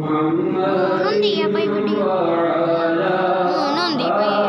Nanti ya Pak video. Nanti Pak.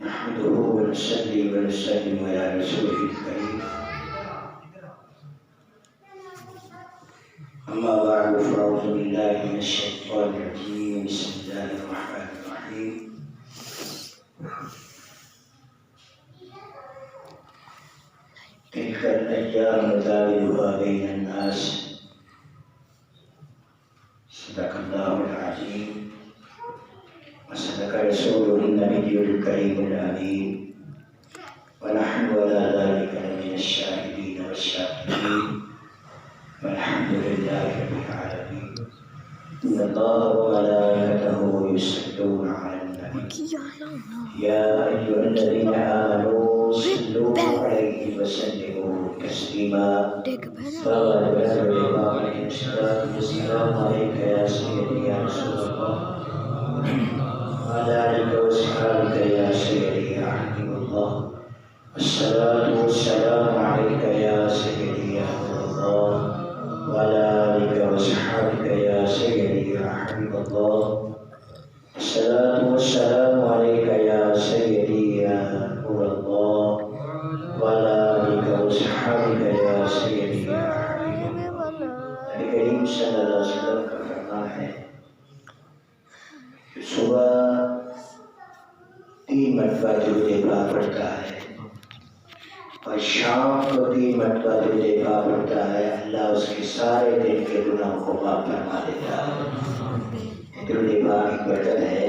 نحمده ونصلي ونسلم على رسوله الكريم أما بعد فأعوذ بالله من الشيطان الرجيم بسم الله الرحمن الرحيم تلك الأيام نداولها بين الناس صدق الله العظيم وصدق رسوله النبي الكريم الأمين ونحن على ذلك لمن الشاهدين والشاكرين والحمد لله رب العالمين إن الله وملائكته يصلون على النبي يا أيها الذين آمنوا صلوا عليه وسلموا تسليما فقد بلغ الإمام عليه الصلاة والسلام عليك يا سيدي يا رسول الله وعلى آلك وأصحابك يا سيدي يا حبيب الله الصلاة والسلام عليك يا سيدي يا نور الله وعلى آلك وأصحابك يا سيدي يا حبيب الله الصلاة والسلام عليك يا سيدي يا نور الله وعلى آلك وأصحابك يا سيدي يا حبيب الله نبی کریم صلی اللہ علیہ وسلم کا فرمان ہے صبح 3 مرتبہ درود پاک پڑھتا ہے اور شام کو 3 مرتبہ درود پاک پڑھتا ہے اللہ اس کے سارے دن کے گناہوں کو معاف فرما دیتا ہے درود پاک ایک برکت ہے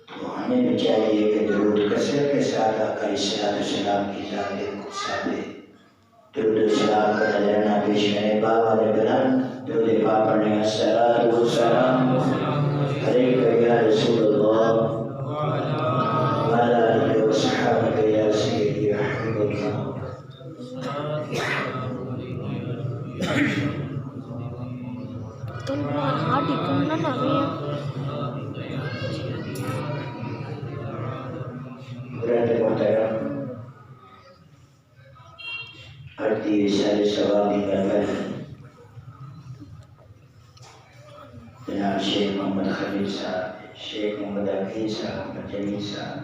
تو ہمیں بھی چاہیے کہ درود کثرت کے ساتھ آقا علیہ السلام کی ذات قدسیہ میں درود السلام کا نذرانہ پیش کریں بابا نے بلند درود پاک پڑھنے الصلاۃ والسلام علیک یا رسول اللہ وعلی آلہ وصحبہ یا سیدی یا حبیب اللہ برات محترم عرضی رسالہ ثوابی برکت جناب شیخ محمد خلیل صاحب شیخ محمد عقیل صاحب محمد جمیل صاحب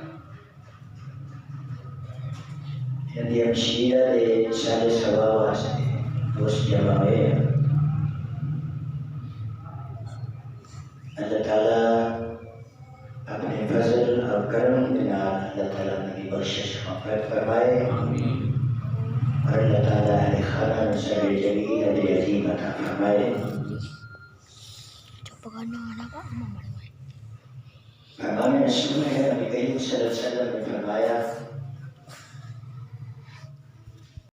یعنی امشیرہ دے رسالہ ثواب واسطے دوست جمع ہوئے اللہ تعالیٰ اپنے فضل اور کرم کے نال اللہ تعالیٰ نبی بخشش مغفرت فرمائے اور اللہ تعالیٰ علیہ خانہ نصیر جلیل علیہ عظیم عطا فرمائے فرمان رسول ہے نبی کریم صلی اللہ علیہ وسلم نے فرمایا